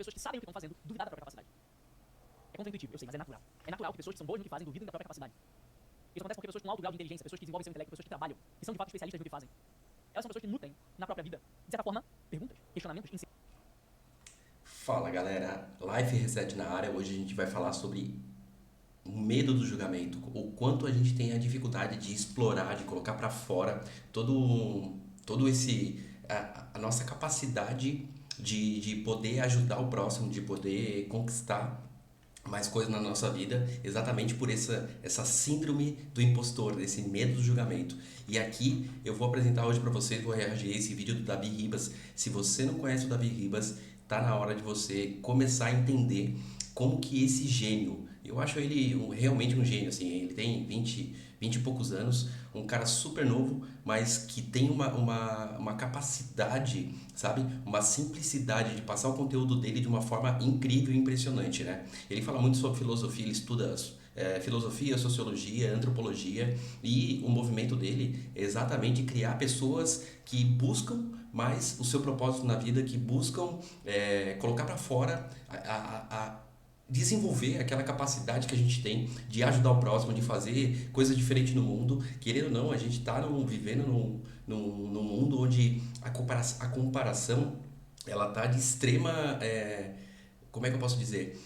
pessoas que sabem o que estão fazendo duvidar da própria capacidade. É contraintuitivo, eu sei, mas é natural. É natural que pessoas que são boas no que fazem duvidem da própria capacidade. Isso acontece porque pessoas com alto grau de inteligência, pessoas que desenvolvem seu intelecto, pessoas que trabalham, que são de fato especialistas no que fazem, elas são pessoas que nutrem na própria vida, de certa forma, perguntas, questionamentos, Fala galera, Life Reset na área. Hoje a gente vai falar sobre o medo do julgamento, o quanto a gente tem a dificuldade de explorar, de colocar para fora todo esse a nossa capacidade de poder ajudar o próximo, de poder conquistar mais coisas na nossa vida, exatamente por essa síndrome do impostor, desse medo do julgamento. E aqui eu vou apresentar hoje para vocês, vou reagir a esse vídeo do Davi Ribas. Se você não conhece o Davi Ribas, tá na hora de você começar a entender como que esse gênio, eu acho ele realmente um gênio, assim, ele tem 20 e poucos anos, um cara super novo, mas que tem uma capacidade, sabe? Uma simplicidade de passar o conteúdo dele de uma forma incrível e impressionante, né? Ele fala muito sobre filosofia, ele estuda filosofia, sociologia, antropologia, e o movimento dele é exatamente criar pessoas que buscam mais o seu propósito na vida, que buscam colocar para fora a desenvolver aquela capacidade que a gente tem de ajudar o próximo, de fazer coisas diferentes no mundo. Querendo ou não, a gente está vivendo num mundo onde a comparação ela tá de extrema... como é que eu posso dizer?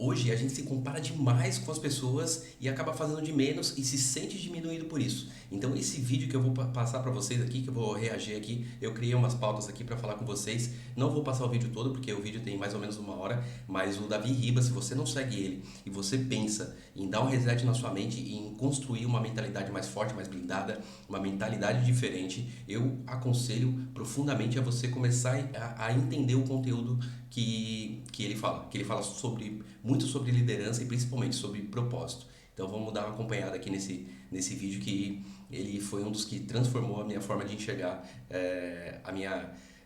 Hoje a gente se compara demais com as pessoas e acaba fazendo de menos e se sente diminuído por isso. Então esse vídeo que eu vou passar para vocês aqui, que eu vou reagir aqui, eu criei umas pautas aqui para falar com vocês. Não vou passar o vídeo todo porque o vídeo tem mais ou menos 1 hora, mas o Davi Ribas, se você não segue ele e você pensa em dar um reset na sua mente e em construir uma mentalidade mais forte, mais blindada, uma mentalidade diferente, eu aconselho profundamente a você começar a entender o conteúdo que ele fala. Que ele fala muito sobre liderança e principalmente sobre propósito. Então vamos dar uma acompanhada aqui nesse vídeo, que ele foi um dos que transformou a minha forma de enxergar,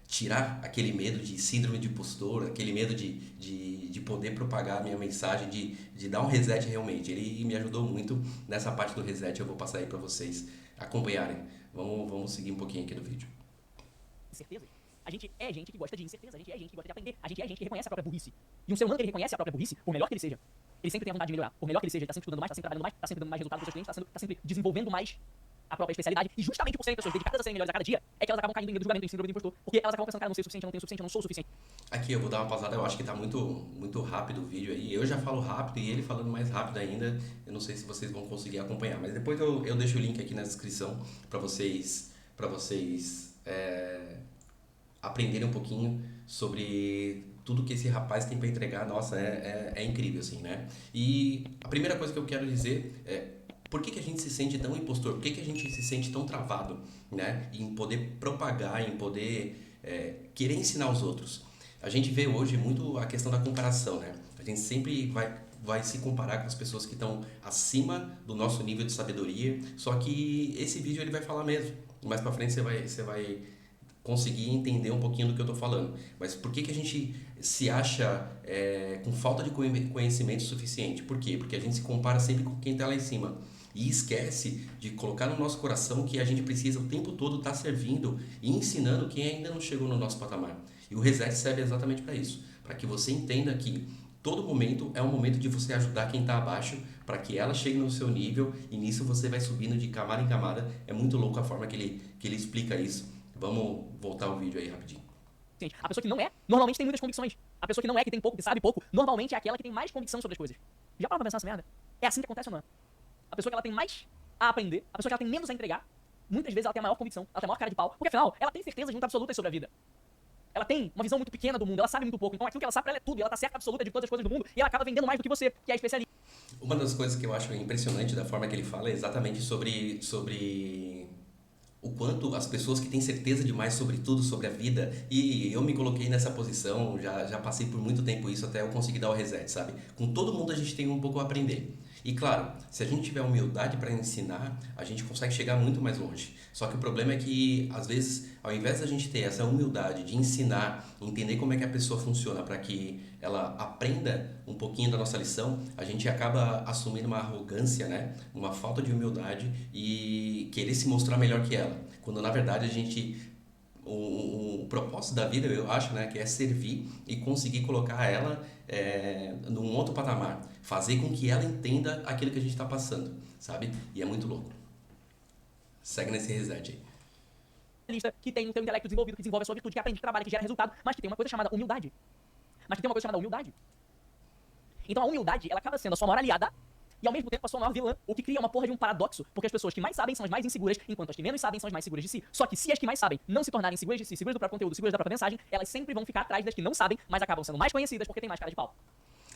tirar aquele medo de síndrome de impostor, aquele medo de poder propagar a minha mensagem, de dar um reset realmente. Ele me ajudou muito nessa parte do reset, eu vou passar aí para vocês acompanharem. Vamos seguir um pouquinho aqui do vídeo. incertezas. A gente é gente que gosta de incerteza, a gente é gente que gosta de aprender, a gente é gente que reconhece a própria burrice. E um ser humano que ele reconhece a própria burrice, por melhor que ele seja, ele sempre tem a vontade de melhorar. Por melhor que ele seja, ele está sempre estudando mais, está sempre trabalhando mais, está sempre dando mais resultado para os seus clientes, está sempre desenvolvendo mais a própria especialidade. E justamente por serem pessoas dedicadas a serem melhores a cada dia, é que elas acabam caindo em medo do julgamento, em síndrome do impostor. Porque elas acabam pensando, cara, eu não sei o suficiente, eu não tenho o suficiente, eu não sou o suficiente. Aqui eu vou dar uma pausada, eu acho que tá muito rápido o vídeo aí. Eu já falo rápido e ele falando mais rápido ainda. Eu não sei se vocês vão conseguir acompanhar, mas depois eu deixo o link aqui na descrição para vocês aprenderem um pouquinho sobre tudo que esse rapaz tem para entregar. Nossa, é incrível, assim, né? E a primeira coisa que eu quero dizer é: por que a gente se sente tão impostor? Por que a gente se sente tão travado, né? Em poder propagar, em poder querer ensinar os outros? A gente vê hoje muito a questão da comparação, né? A gente sempre vai se comparar com as pessoas que estão acima do nosso nível de sabedoria. Só que esse vídeo ele vai falar mesmo. Mais pra frente você vai conseguir entender um pouquinho do que eu estou falando. Mas por que a gente se acha com falta de conhecimento suficiente? Por quê? Porque a gente se compara sempre com quem está lá em cima. E esquece de colocar no nosso coração que a gente precisa o tempo todo estar servindo e ensinando quem ainda não chegou no nosso patamar. E o Reset serve exatamente para isso. Para que você entenda que todo momento é um momento de você ajudar quem está abaixo, para que ela chegue no seu nível, e nisso você vai subindo de camada em camada. É muito louco a forma que ele explica isso. Vamos voltar o vídeo aí rapidinho. A pessoa que não é, normalmente tem muitas convicções. A pessoa que não é, que tem pouco, que sabe pouco, normalmente é aquela que tem mais convicção sobre as coisas. Já parou pra pensar nessa merda? É assim que acontece ou não é? A pessoa que ela tem mais a aprender, a pessoa que ela tem menos a entregar, muitas vezes ela tem a maior convicção, ela tem a maior cara de pau, porque afinal, ela tem certezas muito absolutas sobre a vida. Ela tem uma visão muito pequena do mundo, ela sabe muito pouco, então aquilo que ela sabe pra ela é tudo, e ela tá certa absoluta de todas as coisas do mundo, e ela acaba vendendo mais do que você, que é especialista. Uma das coisas que eu acho impressionante da forma que ele fala é exatamente sobre o quanto as pessoas que têm certeza demais sobre tudo, sobre a vida, e eu me coloquei nessa posição, já passei por muito tempo isso até eu conseguir dar o reset, sabe? Com todo mundo a gente tem um pouco a aprender. E claro, se a gente tiver humildade para ensinar, a gente consegue chegar muito mais longe. Só que o problema é que, às vezes, ao invés da gente ter essa humildade de ensinar, entender como é que a pessoa funciona para que ela aprenda um pouquinho da nossa lição, a gente acaba assumindo uma arrogância, né? Uma falta de humildade e querer se mostrar melhor que ela. Quando, na verdade, a gente o propósito da vida, eu acho, né, que é servir e conseguir colocar ela num outro patamar, fazer com que ela entenda aquilo que a gente está passando, sabe? E é muito louco. Segue nesse reset aí. Que tem o seu intelecto desenvolvido, que desenvolve a sua virtude, que aprende, que trabalha, que gera resultado, mas que tem uma coisa chamada humildade. Então a humildade, ela acaba sendo a sua maior aliada e ao mesmo tempo a sua maior vilã, o que cria uma porra de um paradoxo, porque as pessoas que mais sabem são as mais inseguras, enquanto as que menos sabem são as mais seguras de si. Só que se as que mais sabem não se tornarem seguras de si, seguras do próprio conteúdo, seguras da própria mensagem, elas sempre vão ficar atrás das que não sabem, mas acabam sendo mais conhecidas porque tem mais cara de pau.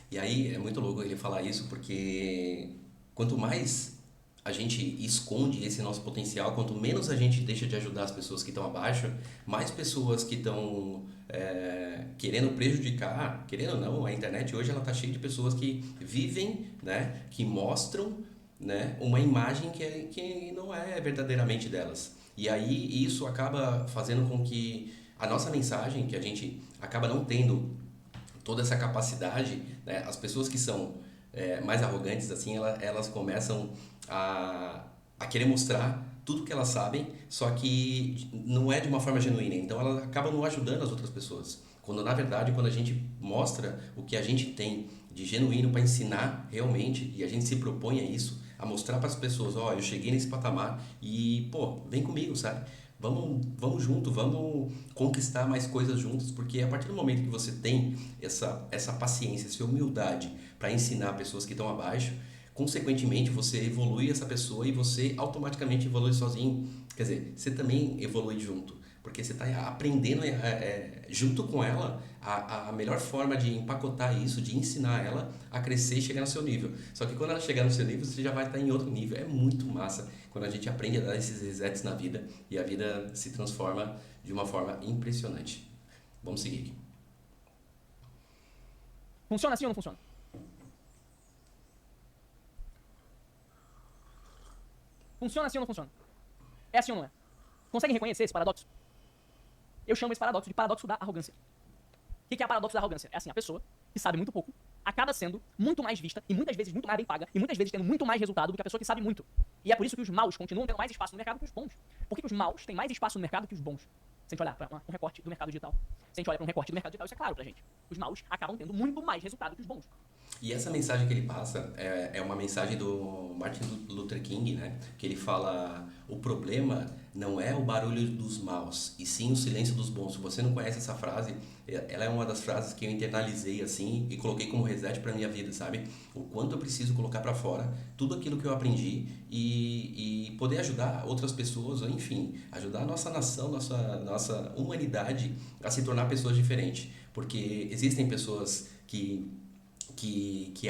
E aí é muito louco ele falar isso, porque quanto mais a gente esconde esse nosso potencial, quanto menos a gente deixa de ajudar as pessoas que estão abaixo, mais pessoas que estão querendo prejudicar, querendo ou não, a internet hoje ela tá cheia de pessoas que vivem, né, que mostram, né, uma imagem que não é verdadeiramente delas. E aí isso acaba fazendo com que a nossa mensagem, que a gente acaba não tendo toda essa capacidade, né? As pessoas que são mais arrogantes, assim, elas começam a querer mostrar tudo que elas sabem, só que não é de uma forma genuína. Então, elas acabam não ajudando as outras pessoas. Quando, na verdade, quando a gente mostra o que a gente tem de genuíno para ensinar realmente, e a gente se propõe a isso, a mostrar para as pessoas, ó, eu cheguei nesse patamar e, pô, vem comigo, sabe? Vamos junto, vamos conquistar mais coisas juntos, porque a partir do momento que você tem essa paciência, essa humildade para ensinar pessoas que estão abaixo, consequentemente você evolui essa pessoa e você automaticamente evolui sozinho. Quer dizer, você também evolui junto, porque você está aprendendo junto com ela a melhor forma de empacotar isso, de ensinar ela a crescer e chegar no seu nível. Só que quando ela chegar no seu nível, você já vai estar em outro nível. É muito massa quando a gente aprende a dar esses resets na vida e a vida se transforma de uma forma impressionante. Vamos seguir aqui. Funciona assim ou não funciona? Funciona assim ou não funciona? É assim ou não é? Conseguem reconhecer esse paradoxo? Eu chamo esse paradoxo de paradoxo da arrogância. O que é o paradoxo da arrogância? É assim, a pessoa que sabe muito pouco acaba sendo muito mais vista e muitas vezes muito mais bem paga e muitas vezes tendo muito mais resultado do que a pessoa que sabe muito. E é por isso que os maus continuam tendo mais espaço no mercado que os bons. Por que os maus têm mais espaço no mercado que os bons? Se a gente olhar para um recorte do mercado digital. Se a gente olha para um recorte do mercado digital, isso é claro pra gente. Os maus acabam tendo muito mais resultado que os bons. E essa mensagem que ele passa é uma mensagem do Martin Luther King, né? Que ele fala: o problema não é o barulho dos maus, e sim o silêncio dos bons. Se você não conhece essa frase, ela é uma das frases que eu internalizei assim e coloquei como reset para minha vida, sabe? O quanto eu preciso colocar para fora tudo aquilo que eu aprendi e poder ajudar outras pessoas, ou enfim, ajudar a nossa nação, nossa humanidade a se tornar pessoas diferentes. Porque existem pessoas que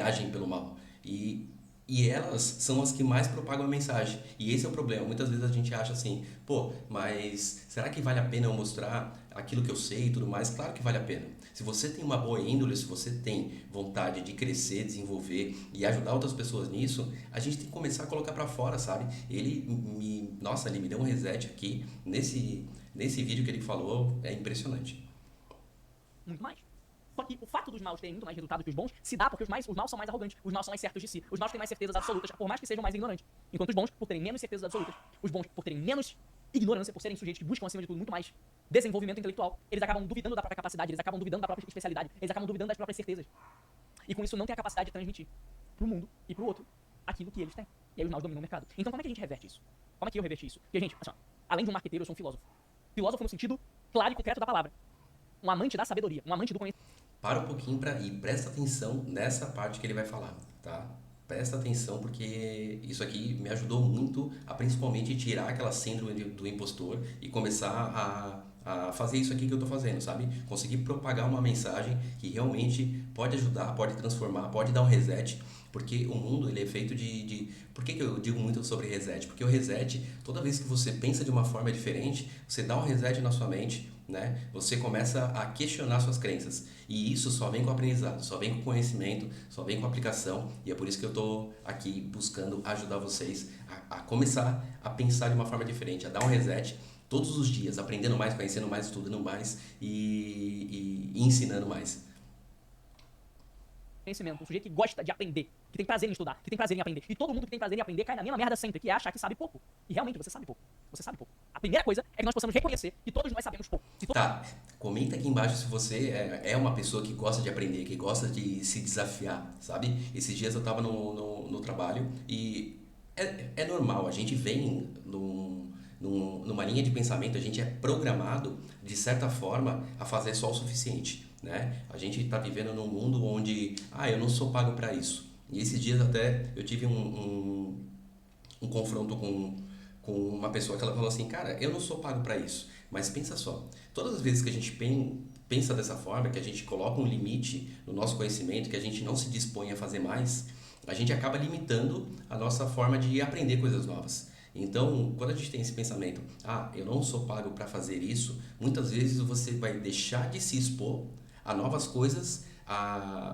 agem pelo mal. E elas são as que mais propagam a mensagem. E esse é o problema. Muitas vezes a gente acha assim, pô, mas será que vale a pena eu mostrar aquilo que eu sei e tudo mais? Claro que vale a pena. Se você tem uma boa índole, se você tem vontade de crescer, desenvolver e ajudar outras pessoas nisso, a gente tem que começar a colocar pra fora, sabe? Nossa, ele me deu um reset aqui nesse vídeo que ele falou, é impressionante. Muito mais. Só que o fato dos maus terem muito mais resultado que os bons se dá porque os maus são mais arrogantes, os maus são mais certos de si, os maus têm mais certezas absolutas, por mais que sejam mais ignorantes. Enquanto os bons, por terem menos certezas absolutas, os bons, por terem menos ignorância, por serem sujeitos que buscam, acima de tudo, muito mais desenvolvimento intelectual, eles acabam duvidando da própria capacidade, eles acabam duvidando da própria especialidade, eles acabam duvidando das próprias certezas. E com isso não tem a capacidade de transmitir pro mundo e pro outro aquilo que eles têm. E aí os maus dominam o mercado. Então como é que a gente reverte isso? Como é que eu reverti isso? Porque, gente, assim, ó, além de um marqueteiro, eu sou um filósofo. Filósofo no sentido claro e concreto da palavra. Um amante da sabedoria, um amante do conhecimento. Para um pouquinho e presta atenção nessa parte que ele vai falar, tá? Presta atenção porque isso aqui me ajudou muito a principalmente tirar aquela síndrome do impostor e começar a fazer isso aqui que eu tô fazendo, sabe? Conseguir propagar uma mensagem que realmente pode ajudar, pode transformar, pode dar um reset, porque o mundo ele é feito de... Por que eu digo muito sobre reset? Porque o reset, toda vez que você pensa de uma forma diferente, você dá um reset na sua mente, né? Você começa a questionar suas crenças e isso só vem com o aprendizado, só vem com o conhecimento, só vem com a aplicação e é por isso que eu estou aqui buscando ajudar vocês a começar a pensar de uma forma diferente, a dar um reset todos os dias, aprendendo mais, conhecendo mais, estudando mais e ensinando mais. Um sujeito que gosta de aprender. que tem prazer em estudar, que tem prazer em aprender. E todo mundo que tem prazer em aprender cai na mesma merda sempre, que é achar que sabe pouco. E realmente você sabe pouco. Você sabe pouco. A primeira coisa é que nós possamos reconhecer que todos nós sabemos pouco. Tá, comenta aqui embaixo se você é uma pessoa que gosta de aprender, que gosta de se desafiar, sabe? Esses dias eu tava no trabalho e é normal, a gente vem numa linha de pensamento, a gente é programado, de certa forma, a fazer só o suficiente, né? A gente está vivendo num mundo onde, eu não sou pago para isso. E esses dias até eu tive um confronto com uma pessoa que ela falou assim, cara, eu não sou pago para isso. Mas pensa só, todas as vezes que a gente pensa dessa forma, que a gente coloca um limite no nosso conhecimento, que a gente não se dispõe a fazer mais, a gente acaba limitando a nossa forma de aprender coisas novas. Então, quando a gente tem esse pensamento, eu não sou pago para fazer isso, muitas vezes você vai deixar de se expor a novas coisas,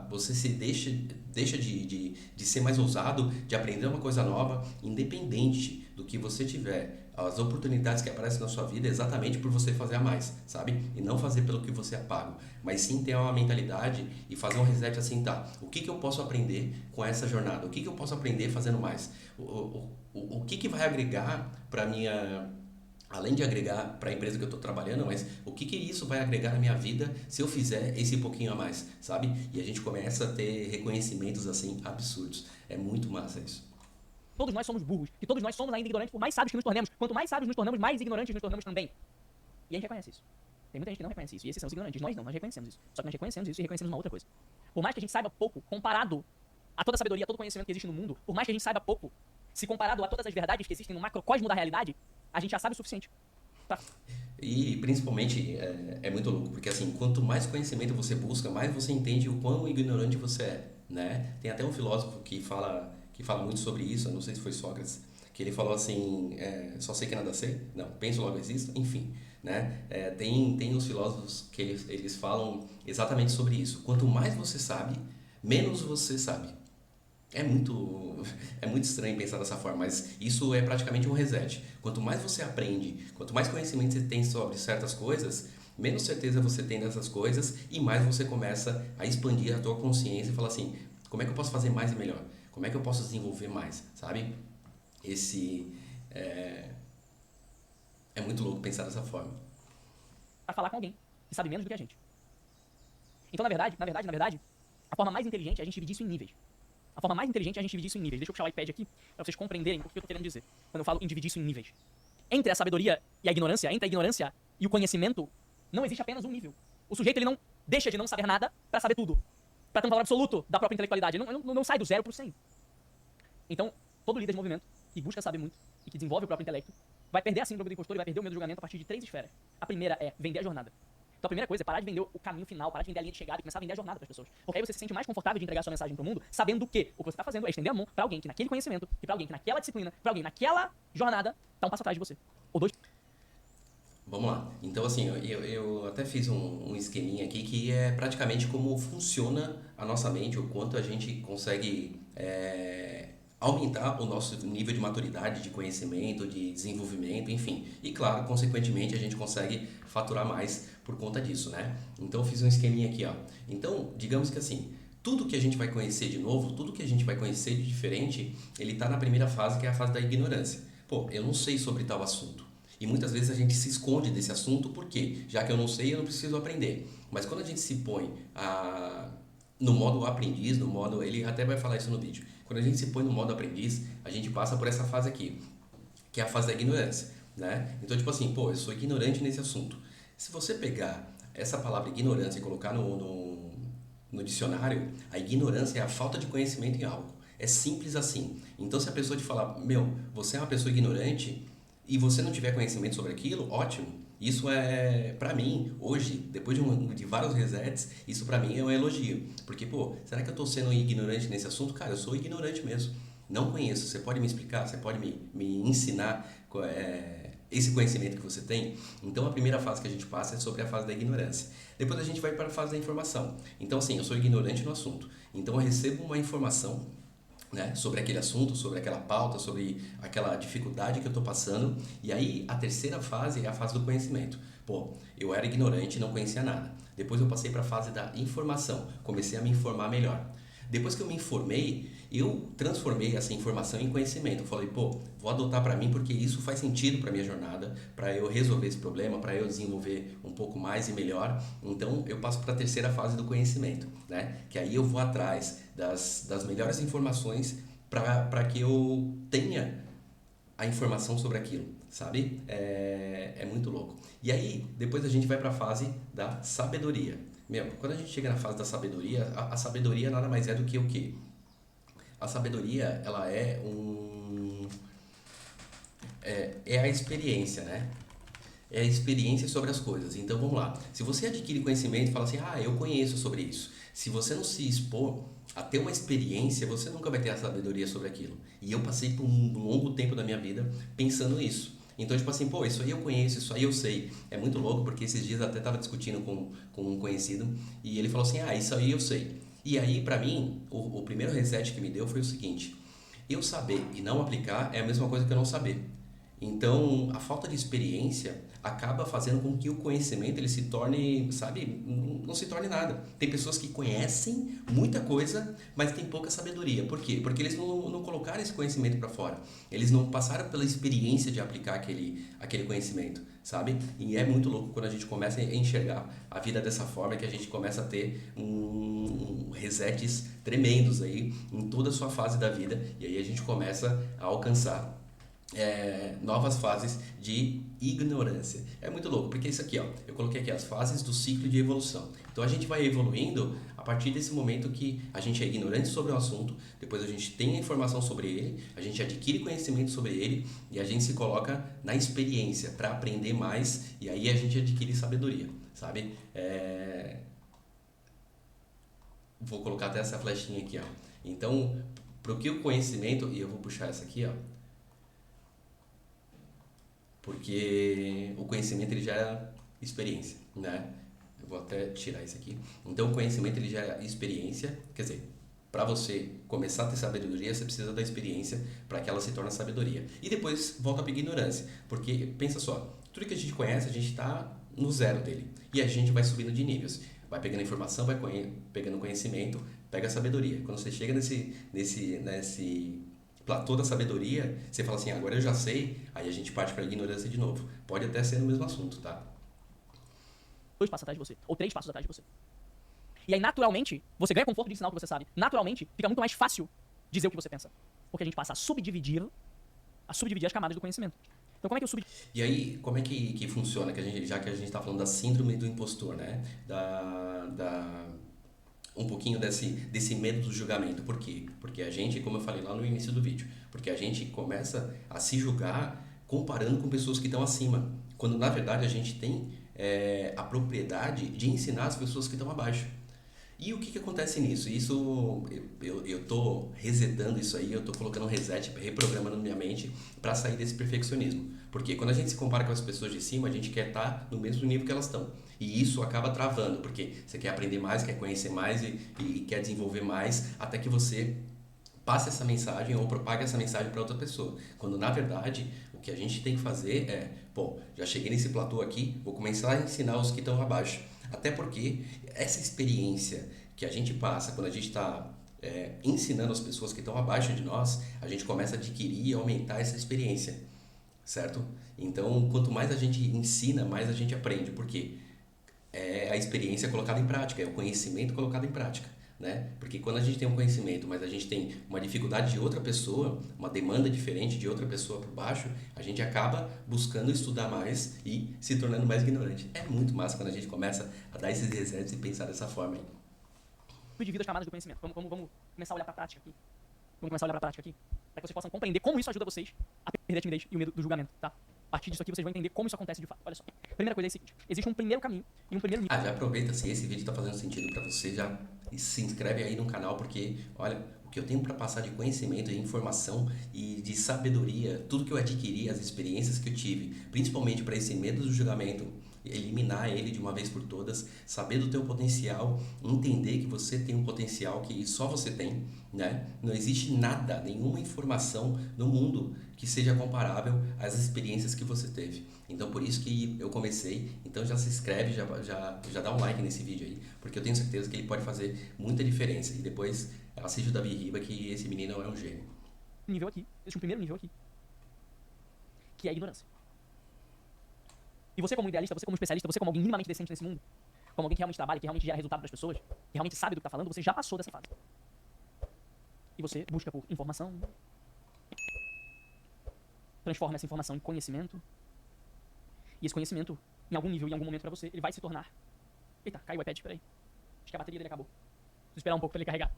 você se deixa de ser mais ousado, de aprender uma coisa nova, independente do que você tiver. As oportunidades que aparecem na sua vida é exatamente por você fazer a mais, sabe? E não fazer pelo que você é pago, mas sim ter uma mentalidade e fazer um reset assim, o que eu posso aprender com essa jornada? O que eu posso aprender fazendo mais? O que vai agregar para minha... Além de agregar para a empresa que eu estou trabalhando, mas o que isso vai agregar na minha vida se eu fizer esse pouquinho a mais, sabe? E a gente começa a ter reconhecimentos assim absurdos. É muito massa isso. Todos nós somos burros, que todos nós somos ainda ignorantes, por mais sábios que nos tornemos. Quanto mais sábios nos tornamos, mais ignorantes nos tornamos também. E a gente reconhece isso. Tem muita gente que não reconhece isso, e esses são os ignorantes. Nós não, nós reconhecemos isso. Só que nós reconhecemos isso e reconhecemos uma outra coisa. Por mais que a gente saiba pouco, comparado a toda a sabedoria, a todo o conhecimento que existe no mundo, por mais que a gente saiba pouco, se comparado a todas as verdades que existem no macrocosmo da realidade, a gente já sabe o suficiente. Tá. E principalmente é muito louco, porque assim, quanto mais conhecimento você busca, mais você entende o quão ignorante você é, né? Tem até um filósofo que fala muito sobre isso, eu não sei se foi Sócrates, que ele falou assim, só sei que nada sei, não, penso logo existo, enfim, né? Tem os filósofos que eles falam exatamente sobre isso. Quanto mais você sabe, menos você sabe. É muito estranho pensar dessa forma, mas isso é praticamente um reset. Quanto mais você aprende, quanto mais conhecimento você tem sobre certas coisas, menos certeza você tem dessas coisas e mais você começa a expandir a tua consciência e falar assim, como é que eu posso fazer mais e melhor? Como é que eu posso desenvolver mais, sabe? É muito louco pensar dessa forma. Pra falar com alguém que sabe menos do que a gente. Então, na verdade, a forma mais inteligente é a gente dividir isso em níveis. A forma mais inteligente é a gente dividir isso em níveis. Deixa eu puxar o iPad aqui pra vocês compreenderem o que eu tô querendo dizer quando eu falo em dividir isso em níveis. Entre a sabedoria e a ignorância, entre a ignorância e o conhecimento, não existe apenas um nível. O sujeito ele não deixa de não saber nada pra saber tudo. Pra ter um valor absoluto da própria intelectualidade. Ele não sai do 0 pro 100. Então, todo líder de movimento que busca saber muito e que desenvolve o próprio intelecto vai perder a síndrome do impostor e vai perder o medo do julgamento a partir de 3 esferas. A primeira é vender a jornada. Então a primeira coisa é parar de vender o caminho final, parar de vender a linha de chegada e começar a vender a jornada para as pessoas. Porque aí você se sente mais confortável de entregar a sua mensagem para o mundo, sabendo que o que você está fazendo é estender a mão para alguém que naquele conhecimento, que para alguém que naquela disciplina, para alguém naquela jornada, está um passo atrás de você. Ou dois. Vamos lá. Então, assim, eu até fiz um esqueminha aqui que é praticamente como funciona a nossa mente, o quanto a gente consegue aumentar o nosso nível de maturidade, de conhecimento, de desenvolvimento, enfim. E, claro, consequentemente, a gente consegue faturar mais por conta disso, né? Então, eu fiz um esqueminha aqui, ó. Então, digamos que assim, tudo que a gente vai conhecer de novo, tudo que a gente vai conhecer de diferente, ele está na primeira fase, que é a fase da ignorância. Pô, eu não sei sobre tal assunto. E muitas vezes a gente se esconde desse assunto, porque já que eu não sei, eu não preciso aprender. Mas quando a gente se põe no modo aprendiz, no modo... Ele até vai falar isso no vídeo. Quando a gente se põe no modo aprendiz, a gente passa por essa fase aqui, que é a fase da ignorância, né? Então, tipo assim, pô, eu sou ignorante nesse assunto. Se você pegar essa palavra ignorância e colocar no dicionário, a ignorância é a falta de conhecimento em algo. É simples assim. Então, se a pessoa te falar, você é uma pessoa ignorante e você não tiver conhecimento sobre aquilo, ótimo. Isso é, pra mim, hoje, depois de vários resets, isso pra mim é um elogio. Porque, pô, será que eu tô sendo ignorante nesse assunto? Cara, eu sou ignorante mesmo. Não conheço. Você pode me explicar? Você pode me ensinar esse conhecimento que você tem? Então, a primeira fase que a gente passa é sobre a fase da ignorância. Depois a gente vai para a fase da informação. Então, assim, eu sou ignorante no assunto. Então, eu recebo uma informação, né, sobre aquele assunto, sobre aquela pauta, sobre aquela dificuldade que eu estou passando. E aí, a terceira fase é a fase do conhecimento. Pô, eu era ignorante e não conhecia nada. Depois eu passei para a fase da informação. Comecei a me informar melhor. Depois que eu me informei, eu transformei essa informação em conhecimento. Eu falei, pô, vou adotar para mim porque isso faz sentido para minha jornada, para eu resolver esse problema, para eu desenvolver um pouco mais e melhor. Então eu passo para a terceira fase do conhecimento, né? Que aí eu vou atrás das melhores informações para que eu tenha a informação sobre aquilo, sabe? É muito louco. E aí, depois a gente vai para a fase da sabedoria. Meu, quando a gente chega na fase da sabedoria, a sabedoria nada mais é do que o quê? A sabedoria, ela é a experiência, né? É a experiência sobre as coisas. Então vamos lá. Se você adquire conhecimento e fala assim, ah, eu conheço sobre isso. Se você não se expor a ter uma experiência, você nunca vai ter a sabedoria sobre aquilo. E eu passei por um longo tempo da minha vida pensando isso. Então, tipo assim, pô, isso aí eu conheço, isso aí eu sei. É muito louco, porque esses dias até estava discutindo com um conhecido e ele falou assim, ah, isso aí eu sei. E aí, pra mim, o primeiro reset que me deu foi o seguinte, eu saber e não aplicar é a mesma coisa que eu não saber. Então, a falta de experiência acaba fazendo com que o conhecimento ele se torne, sabe, não se torne nada. Tem pessoas que conhecem muita coisa, mas tem pouca sabedoria. Por quê? Porque eles não colocaram esse conhecimento para fora. Eles não passaram pela experiência de aplicar aquele conhecimento, sabe? E é muito louco quando a gente começa a enxergar a vida dessa forma, que a gente começa a ter resets tremendos aí em toda a sua fase da vida. E aí a gente começa a alcançar novas fases de ignorância. É muito louco, porque isso aqui, ó, eu coloquei aqui as fases do ciclo de evolução. Então a gente vai evoluindo a partir desse momento que a gente é ignorante sobre o assunto, depois a gente tem a informação sobre ele, a gente adquire conhecimento sobre ele e a gente se coloca na experiência para aprender mais e aí a gente adquire sabedoria, sabe? Vou colocar até essa flechinha aqui, ó. Então, pro que o conhecimento, e eu vou puxar essa aqui, ó, porque o conhecimento ele gera experiência, né? Eu vou até tirar isso aqui. Então, o conhecimento ele gera experiência, quer dizer, para você começar a ter sabedoria, você precisa da experiência para que ela se torne sabedoria. E depois volta para a ignorância, porque pensa só, tudo que a gente conhece, a gente está no zero dele. E a gente vai subindo de níveis. Vai pegando informação, vai pegando conhecimento, pega a sabedoria. Quando você chega nesse platô da sabedoria, você fala assim, agora eu já sei, aí a gente parte para a ignorância de novo. Pode até ser no mesmo assunto, tá? 2 passos atrás de você, ou 3 passos atrás de você. E aí, naturalmente, você ganha conforto de ensinar o que você sabe. Naturalmente, fica muito mais fácil dizer o que você pensa. Porque a gente passa a subdividir as camadas do conhecimento. Então, como é que eu subdivido? E aí, como é que funciona, já que a gente está falando da síndrome do impostor, né? Um pouquinho desse medo do julgamento. Por quê? Porque a gente, como eu falei lá no início do vídeo, porque a gente começa a se julgar comparando com pessoas que estão acima, quando na verdade a gente tem a propriedade de ensinar as pessoas que estão abaixo. E o que acontece nisso? Eu tô resetando isso aí, eu tô colocando um reset, reprogramando minha mente para sair desse perfeccionismo. Porque quando a gente se compara com as pessoas de cima, a gente quer estar no mesmo nível que elas estão. E isso acaba travando, porque você quer aprender mais, quer conhecer mais e quer desenvolver mais, até que você passe essa mensagem ou propague essa mensagem para outra pessoa. Quando na verdade o que a gente tem que fazer é, pô, já cheguei nesse platô aqui, vou começar a ensinar os que estão abaixo. Até porque essa experiência que a gente passa quando a gente está ensinando as pessoas que estão abaixo de nós, a gente começa a adquirir e aumentar essa experiência, certo? Então, quanto mais a gente ensina, mais a gente aprende, porque é a experiência colocada em prática, é o conhecimento colocado em prática, né? Porque quando a gente tem um conhecimento, mas a gente tem uma dificuldade de outra pessoa, uma demanda diferente de outra pessoa por baixo, a gente acaba buscando estudar mais e se tornando mais ignorante. É muito massa quando a gente começa a dar esses resets e pensar dessa forma aí. Subdivido as camadas do conhecimento. Vamos começar a olhar para a prática aqui. Vamos começar a olhar para a prática aqui. Para que vocês possam compreender como isso ajuda vocês a perder a timidez e o medo do julgamento, tá? A partir disso aqui vocês vão entender como isso acontece de fato. Olha só. Primeira coisa é a seguinte. Existe um primeiro caminho e um primeiro nível. Já aproveita, se esse vídeo está fazendo sentido para você, já se inscreve aí no canal, porque, olha, o que eu tenho para passar de conhecimento, de informação e de sabedoria, tudo que eu adquiri, as experiências que eu tive, principalmente para esse medo do julgamento, eliminar ele de uma vez por todas, saber do teu potencial, entender que você tem um potencial que só você tem, né? Não existe nada, nenhuma informação no mundo que seja comparável às experiências que você teve. Então por isso que eu comecei, então já se inscreve, já dá um like nesse vídeo aí, porque eu tenho certeza que ele pode fazer muita diferença. E depois assiste o Davi Riba, que esse menino é um gênio. Nível aqui, existe um primeiro nível aqui, que é a ignorância. E você como idealista, você como especialista, você como alguém minimamente decente nesse mundo, como alguém que realmente trabalha, que realmente gera resultado para as pessoas, que realmente sabe do que está falando, você já passou dessa fase. E você busca por informação, transforma essa informação em conhecimento, e esse conhecimento, em algum nível, em algum momento para você, ele vai se tornar... Eita, caiu o iPad, peraí. Acho que a bateria dele acabou. Preciso esperar um pouco para ele carregar.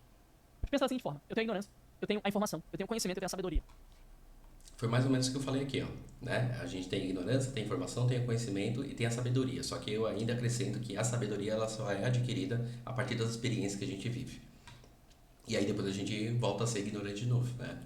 Mas pensa da seguinte forma, eu tenho a ignorância, eu tenho a informação, eu tenho o conhecimento, eu tenho a sabedoria. Foi mais ou menos o que eu falei aqui, ó, né? A gente tem a ignorância, tem a informação, tem o conhecimento e tem a sabedoria. Só que eu ainda acrescento que a sabedoria ela só é adquirida a partir das experiências que a gente vive. E aí depois a gente volta a ser ignorante de novo, né?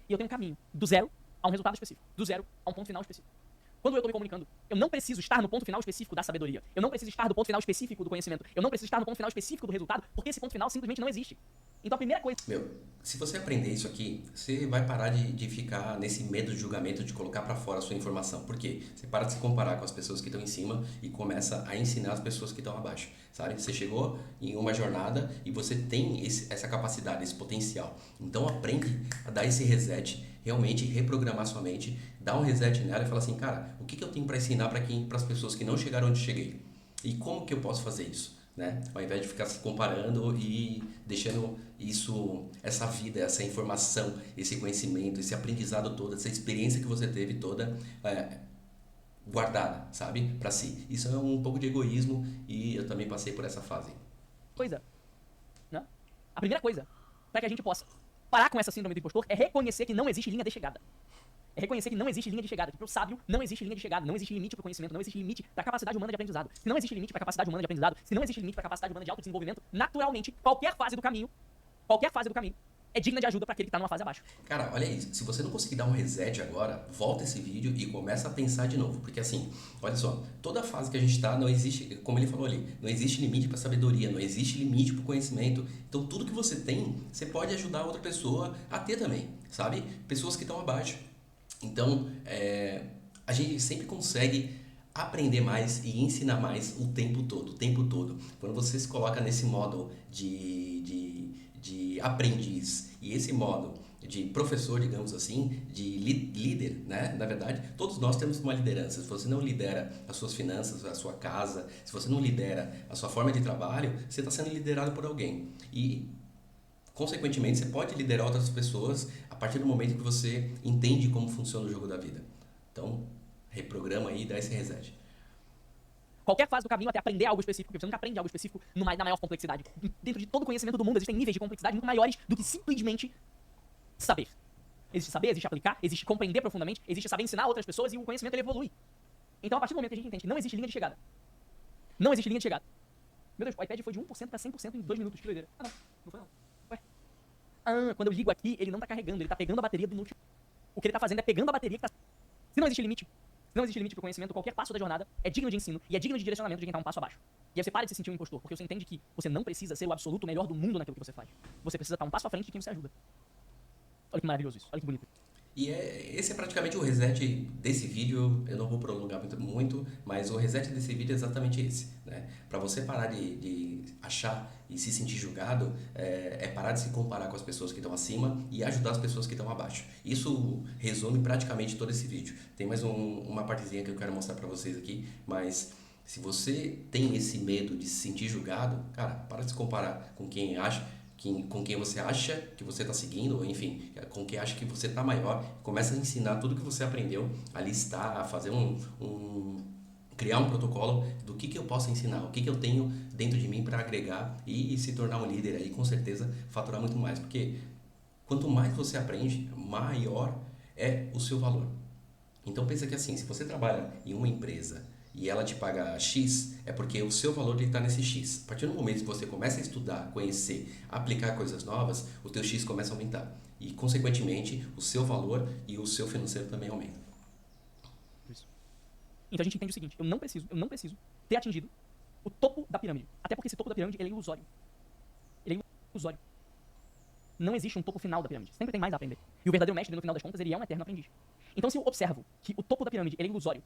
E eu tenho um caminho do zero a um resultado específico, do zero a um ponto final específico. Quando eu estou me comunicando, eu não preciso estar no ponto final específico da sabedoria. Eu não preciso estar no ponto final específico do conhecimento. Eu não preciso estar no ponto final específico do resultado, porque esse ponto final simplesmente não existe. Então a primeira coisa... Meu, se você aprender isso aqui, você vai parar de ficar nesse medo de julgamento, de colocar pra fora a sua informação. Por quê? Você para de se comparar com as pessoas que estão em cima e começa a ensinar as pessoas que estão abaixo, sabe? Você chegou em uma jornada e você tem essa capacidade, esse potencial. Então aprende a dar esse reset, realmente reprogramar sua mente, dar um reset nela e falar assim, cara, o que eu tenho para ensinar para as pessoas que não chegaram onde cheguei? E como que eu posso fazer isso? Né? Ao invés de ficar se comparando e deixando essa vida, essa informação, esse conhecimento, esse aprendizado todo, essa experiência que você teve toda guardada, sabe? Para si. Isso é um pouco de egoísmo e eu também passei por essa fase. Né? A primeira coisa, para que a gente possa parar com essa síndrome do impostor, é reconhecer que não existe linha de chegada. É reconhecer que não existe linha de chegada. Para o sábio, não existe linha de chegada, não existe limite para o conhecimento, não existe limite para a capacidade humana de aprendizado. Se não existe limite para a capacidade humana de aprendizado, se não existe limite para a capacidade humana de autodesenvolvimento, naturalmente, qualquer fase do caminho é digna de ajuda para aquele que está numa fase abaixo. Cara, olha isso. Se você não conseguir dar um reset agora, volta esse vídeo e começa a pensar de novo. Porque assim, olha só, toda fase que a gente está, não existe, como ele falou ali, não existe limite para sabedoria, não existe limite para conhecimento. Então tudo que você tem, você pode ajudar outra pessoa a ter também, sabe? Pessoas que estão abaixo. Então, a gente sempre consegue aprender mais e ensinar mais o tempo todo. Quando você se coloca nesse modo de aprendiz e esse modo de professor, digamos assim, de líder, né? Na verdade, todos nós temos uma liderança. Se você não lidera as suas finanças, a sua casa, se você não lidera a sua forma de trabalho, você está sendo liderado por alguém. E consequentemente, você pode liderar outras pessoas a partir do momento que você entende como funciona o jogo da vida. Então, reprograma aí e dá esse reset. Qualquer fase do caminho até aprender algo específico, porque você nunca aprende algo específico na maior complexidade. Dentro de todo o conhecimento do mundo existem níveis de complexidade muito maiores do que simplesmente saber. Existe saber, existe aplicar, existe compreender profundamente, existe saber ensinar outras pessoas e o conhecimento ele evolui. Então, a partir do momento que a gente entende que não existe linha de chegada, não existe linha de chegada. Meu Deus, o iPad foi de 1% para 100% em 2 minutos, que doideira. Ah, não foi não. Quando eu ligo aqui, ele não tá carregando, ele tá pegando a bateria do notebook. O que ele tá fazendo é pegando a bateria que tá... Se não existe limite pro conhecimento, qualquer passo da jornada é digno de ensino e é digno de direcionamento de quem tá um passo abaixo. E aí você para de se sentir um impostor, porque você entende que você não precisa ser o absoluto melhor do mundo naquilo que você faz. Você precisa estar um passo à frente de quem você ajuda. Olha que maravilhoso isso, olha que bonito. E esse é praticamente o reset desse vídeo. Eu não vou prolongar muito, mas o reset desse vídeo é exatamente esse, né? Para você parar de achar e se sentir julgado, é parar de se comparar com as pessoas que estão acima e ajudar as pessoas que estão abaixo. Isso resume praticamente todo esse vídeo. Tem mais uma partezinha que eu quero mostrar para vocês aqui, mas se você tem esse medo de se sentir julgado, cara, para de se comparar com quem você acha que você está seguindo, ou enfim, com quem acha que você está maior, começa a ensinar tudo que você aprendeu, a listar, a fazer criar um protocolo do que eu posso ensinar, o que eu tenho dentro de mim para agregar e se tornar um líder aí, com certeza faturar muito mais, porque quanto mais você aprende, maior é o seu valor. Então pensa que assim, se você trabalha em uma empresa e ela te paga X, é porque o seu valor está nesse X. A partir do momento que você começa a estudar, conhecer, aplicar coisas novas, o teu X começa a aumentar. E, consequentemente, o seu valor e o seu financeiro também aumentam. Isso. Então a gente entende o seguinte, eu não preciso ter atingido o topo da pirâmide. Até porque esse topo da pirâmide, ele é ilusório. Ele é ilusório. Não existe um topo final da pirâmide. Sempre tem mais a aprender. E o verdadeiro mestre, no final das contas, ele é um eterno aprendiz. Então se eu observo que o topo da pirâmide, ele é ilusório.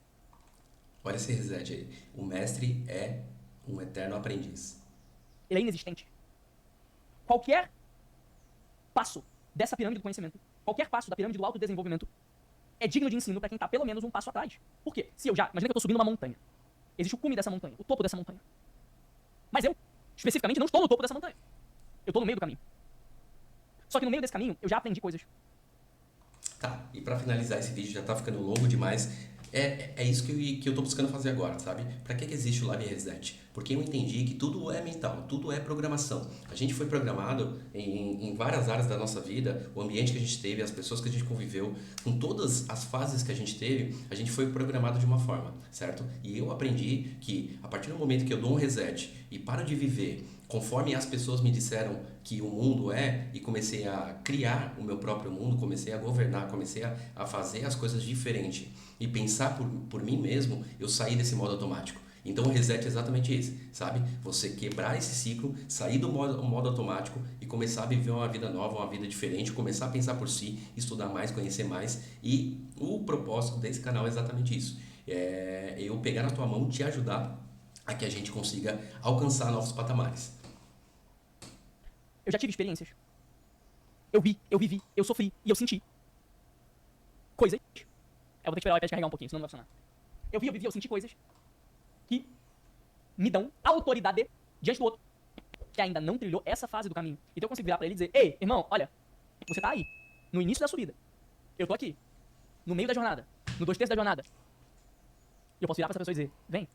Olha esse reset aí. O mestre é um eterno aprendiz. Ele é inexistente. Qualquer passo dessa pirâmide do conhecimento, qualquer passo da pirâmide do autodesenvolvimento, é digno de ensino para quem tá pelo menos um passo atrás. Por quê? Imagina que eu tô subindo uma montanha. Existe o cume dessa montanha, o topo dessa montanha. Mas eu, especificamente, não estou no topo dessa montanha. Eu estou no meio do caminho. Só que no meio desse caminho, eu já aprendi coisas. Tá, e pra finalizar esse vídeo, já tá ficando longo demais. É isso que eu tô buscando fazer agora, sabe? Pra que existe o Live Reset? Porque eu entendi que tudo é mental, tudo é programação. A gente foi programado em várias áreas da nossa vida, o ambiente que a gente teve, as pessoas que a gente conviveu, com todas as fases que a gente teve, a gente foi programado de uma forma, certo? E eu aprendi que a partir do momento que eu dou um reset e paro de viver conforme as pessoas me disseram que o mundo é, e comecei a criar o meu próprio mundo, comecei a governar, comecei a fazer as coisas diferente e pensar por mim mesmo, eu saí desse modo automático. Então o reset é exatamente esse, sabe? Você quebrar esse ciclo, sair do modo automático e começar a viver uma vida nova, uma vida diferente, começar a pensar por si, estudar mais, conhecer mais. E o propósito desse canal é exatamente isso. É eu pegar na tua mão, te ajudar a que a gente consiga alcançar novos patamares. Eu já tive experiências. Eu vi, eu vivi, eu sofri e eu senti coisas. Eu vou ter que esperar o iPad carregar um pouquinho, senão não vai funcionar. Eu vi, eu vivi, eu senti coisas que me dão autoridade diante do outro, que ainda não trilhou essa fase do caminho. Então eu consigo virar pra ele e dizer: ei, irmão, olha, você tá aí, no início da subida. Eu tô aqui, no meio da jornada, no 2/3 da jornada. E eu posso virar pra essa pessoa e dizer: vem,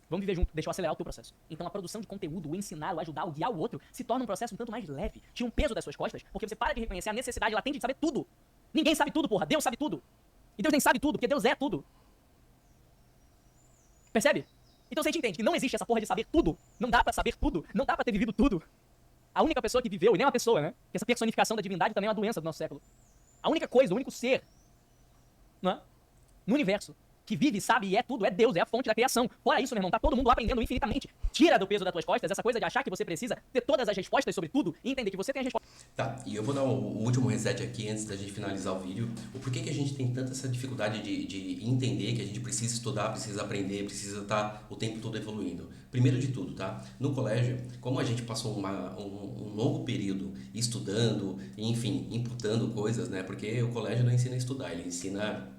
vamos viver junto, deixa eu acelerar o teu processo. Então a produção de conteúdo, o ensinar, o ajudar, o guiar o outro, se torna um processo um tanto mais leve. Tira um peso das suas costas, porque você para de reconhecer a necessidade latente de saber tudo. Ninguém sabe tudo, porra. Deus sabe tudo. E Deus nem sabe tudo, porque Deus é tudo. Percebe? Então você entende que não existe essa porra de saber tudo. Não dá pra saber tudo. Não dá pra ter vivido tudo. A única pessoa que viveu, e nem uma pessoa, né? Porque essa personificação da divindade também é uma doença do nosso século. A única coisa, o único ser, não é? No universo, que vive, sabe e é tudo, é Deus, é a fonte da criação. Fora isso, meu irmão, tá todo mundo aprendendo infinitamente. Tira do peso das tuas costas essa coisa de achar que você precisa ter todas as respostas sobre tudo e entender que você tem as respostas. Tá, e eu vou dar o último reset aqui antes da gente finalizar o vídeo. O porquê que a gente tem tanta essa dificuldade de entender que a gente precisa estudar, precisa aprender, precisa estar o tempo todo evoluindo. Primeiro de tudo, tá? No colégio, como a gente passou um longo período estudando, enfim, imputando coisas, né? Porque o colégio não ensina a estudar, ele ensina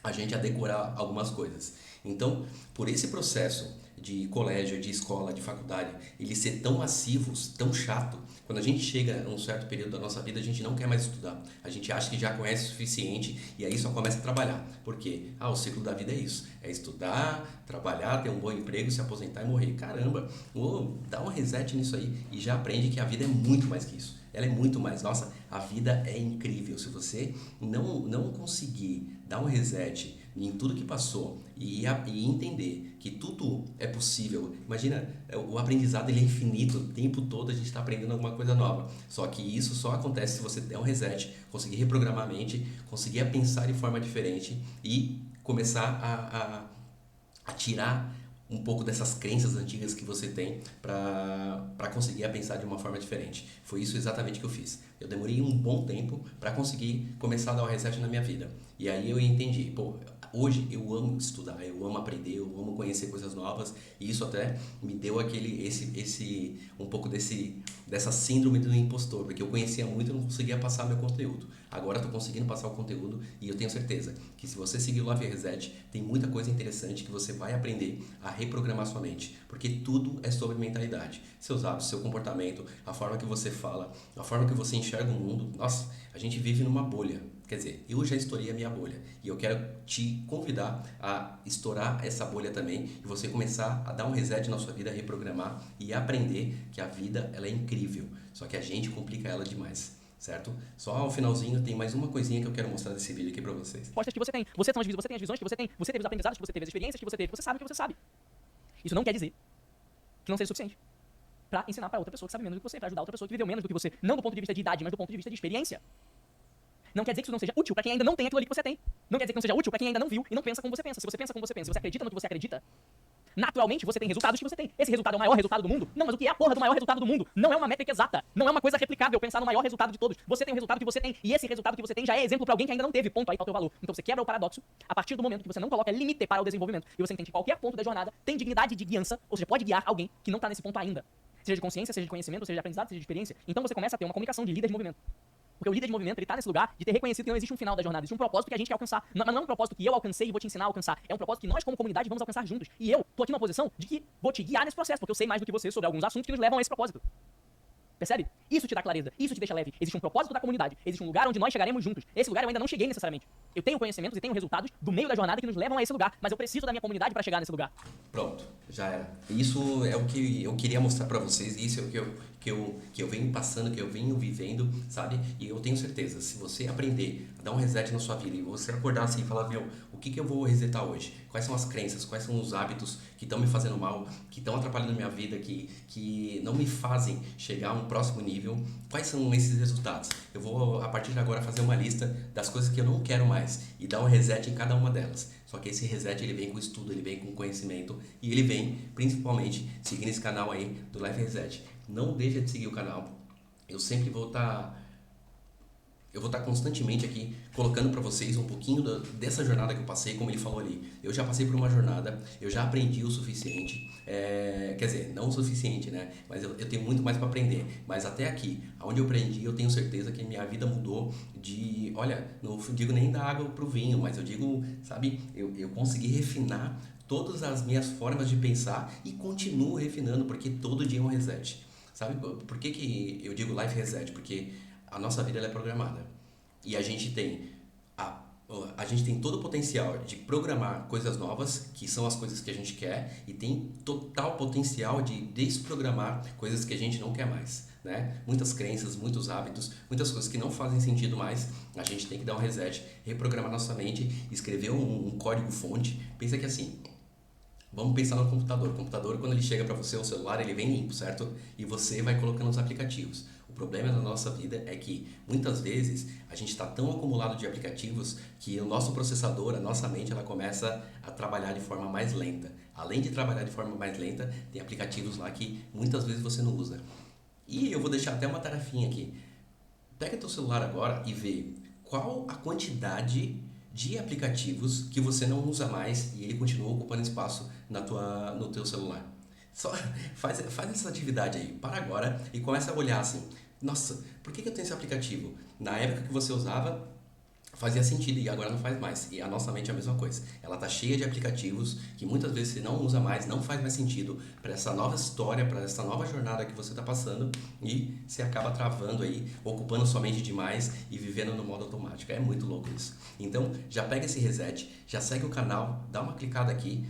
a gente a decorar algumas coisas. Então, por esse processo de colégio, de escola, de faculdade, eles ser tão massivos, tão chato, quando a gente chega a um certo período da nossa vida, a gente não quer mais estudar. A gente acha que já conhece o suficiente e aí só começa a trabalhar. Por quê? O ciclo da vida é isso. É estudar, trabalhar, ter um bom emprego, se aposentar e morrer. Caramba, dá um reset nisso aí e já aprende que a vida é muito mais que isso. Ela é muito mais. Nossa, a vida é incrível. Se você não conseguir dar um reset em tudo que passou e entender que tudo é possível. Imagina, o aprendizado ele é infinito, o tempo todo a gente está aprendendo alguma coisa nova. Só que isso só acontece se você der um reset, conseguir reprogramar a mente, conseguir pensar de forma diferente e começar a tirar um pouco dessas crenças antigas que você tem para conseguir pensar de uma forma diferente. Foi isso exatamente que eu fiz. Eu demorei um bom tempo para conseguir começar a dar um reset na minha vida. E aí eu entendi, hoje eu amo estudar, eu amo aprender, eu amo conhecer coisas novas e isso até me deu um pouco dessa síndrome do impostor, porque eu conhecia muito e não conseguia passar meu conteúdo. Agora estou conseguindo passar o conteúdo e eu tenho certeza que se você seguir o Live Reset, tem muita coisa interessante que você vai aprender a reprogramar sua mente, porque tudo é sobre mentalidade. Seus hábitos, seu comportamento, a forma que você fala, a forma que você enxerga o mundo. Nossa, a gente vive numa bolha. Quer dizer, eu já estourei a minha bolha e eu quero te convidar a estourar essa bolha também e você começar a dar um reset na sua vida, reprogramar e aprender que a vida ela é incrível, só que a gente complica ela demais, certo? Só ao finalzinho tem mais uma coisinha que eu quero mostrar desse vídeo aqui pra vocês. Respostas que você tem. Você tem as visões que você tem, você teve os aprendizados que você teve, as experiências que você teve, você sabe o que você sabe. Isso não quer dizer que não seja suficiente pra ensinar pra outra pessoa que sabe menos do que você, pra ajudar outra pessoa que viveu menos do que você, não do ponto de vista de idade, mas do ponto de vista de experiência. Não quer dizer que isso não seja útil pra quem ainda não tem aquilo ali que você tem. Não quer dizer que não seja útil pra quem ainda não viu e não pensa como você pensa. Se você pensa como você pensa, se você acredita no que você acredita, naturalmente você tem resultados que você tem. Esse resultado é o maior resultado do mundo? Não, mas o que é a porra do maior resultado do mundo? Não é uma métrica exata. Não é uma coisa replicável pensar no maior resultado de todos. Você tem o resultado que você tem. E esse resultado que você tem já é exemplo pra alguém que ainda não teve. Ponto, aí tá o teu valor. Então você quebra o paradoxo a partir do momento que você não coloca limite para o desenvolvimento. E você entende que qualquer ponto da jornada tem dignidade de guiança, ou seja, pode guiar alguém que não tá nesse ponto ainda. Seja de consciência, seja de conhecimento, seja de aprendizado, seja de experiência. Então você começa a ter uma comunicação de líder de movimento. Porque o líder de movimento, ele tá nesse lugar de ter reconhecido que não existe um final da jornada, existe um propósito que a gente quer alcançar. Mas não é um propósito que eu alcancei e vou te ensinar a alcançar. É um propósito que nós, como comunidade, vamos alcançar juntos. E eu tô aqui numa posição de que vou te guiar nesse processo, porque eu sei mais do que você sobre alguns assuntos que nos levam a esse propósito. Percebe? Isso te dá clareza, isso te deixa leve. Existe um propósito da comunidade, existe um lugar onde nós chegaremos juntos. Esse lugar eu ainda não cheguei necessariamente. Eu tenho conhecimentos e tenho resultados do meio da jornada que nos levam a esse lugar, mas eu preciso da minha comunidade para chegar nesse lugar. Pronto, já era. Isso é o que eu queria mostrar pra vocês, isso é o que eu venho passando, que eu venho vivendo, sabe? E eu tenho certeza, se você aprender a dar um reset na sua vida e você acordar assim e falar, meu, o que eu vou resetar hoje? Quais são as crenças, quais são os hábitos que estão me fazendo mal, que estão atrapalhando a minha vida, que não me fazem chegar a um próximo nível? Quais são esses resultados? Eu vou, a partir de agora, fazer uma lista das coisas que eu não quero mais e dar um reset em cada uma delas. Só que esse reset, ele vem com estudo, ele vem com conhecimento e ele vem, principalmente, seguindo esse canal aí do Life Reset. Não deixa de seguir o canal. Eu sempre vou estar... Eu vou estar constantemente aqui colocando para vocês um pouquinho dessa jornada que eu passei, como ele falou ali. Eu já passei por uma jornada, eu já aprendi o suficiente, quer dizer, não o suficiente, né? Mas eu tenho muito mais para aprender. Mas até aqui, onde eu aprendi, eu tenho certeza que minha vida mudou de... Olha, não digo nem da água pro vinho, mas eu digo, sabe, eu consegui refinar todas as minhas formas de pensar e continuo refinando, porque todo dia é um reset. Sabe por que eu digo Life Reset? Porque a nossa vida ela é programada e a gente tem todo o potencial de programar coisas novas, que são as coisas que a gente quer, e tem total potencial de desprogramar coisas que a gente não quer mais, né? Muitas crenças, muitos hábitos, muitas coisas que não fazem sentido mais, a gente tem que dar um reset, reprogramar nossa mente, escrever um código fonte. Pensa que assim, vamos pensar no computador. O computador, quando ele chega para você, o celular, ele vem limpo, certo? E você vai colocando os aplicativos. O problema da nossa vida é que, muitas vezes, a gente está tão acumulado de aplicativos que o nosso processador, a nossa mente, ela começa a trabalhar de forma mais lenta. Além de trabalhar de forma mais lenta, tem aplicativos lá que muitas vezes você não usa. E eu vou deixar até uma tarefinha aqui. Pega teu celular agora e vê qual a quantidade de aplicativos que você não usa mais e ele continua ocupando espaço no teu celular. Só faz essa atividade aí, para agora e começa a olhar assim, nossa, por que eu tenho esse aplicativo? Na época que você usava, fazia sentido e agora não faz mais. E a nossa mente é a mesma coisa. Ela tá cheia de aplicativos que muitas vezes você não usa mais, não faz mais sentido para essa nova história, para essa nova jornada que você está passando e você acaba travando aí, ocupando sua mente demais e vivendo no modo automático. É muito louco isso. Então, já pega esse reset, já segue o canal, dá uma clicada aqui,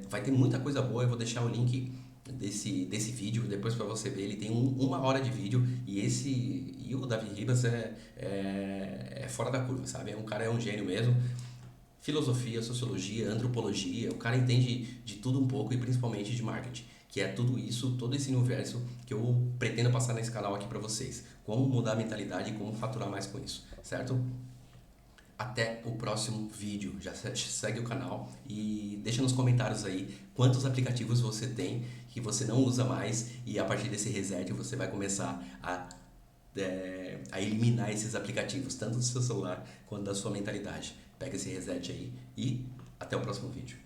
vai ter muita coisa boa, eu vou deixar o link desse vídeo depois para você ver. Ele tem uma hora de vídeo e o Davi Ribas é fora da curva, sabe? O cara é um gênio mesmo. Filosofia, sociologia, antropologia, o cara entende de tudo um pouco e principalmente de marketing, que é tudo isso, todo esse universo que eu pretendo passar nesse canal aqui para vocês. Como mudar a mentalidade e como faturar mais com isso, certo? Até o próximo vídeo. Já segue o canal e deixa nos comentários aí quantos aplicativos você tem que você não usa mais e a partir desse reset você vai começar a eliminar esses aplicativos, tanto do seu celular quanto da sua mentalidade. Pega esse reset aí e até o próximo vídeo.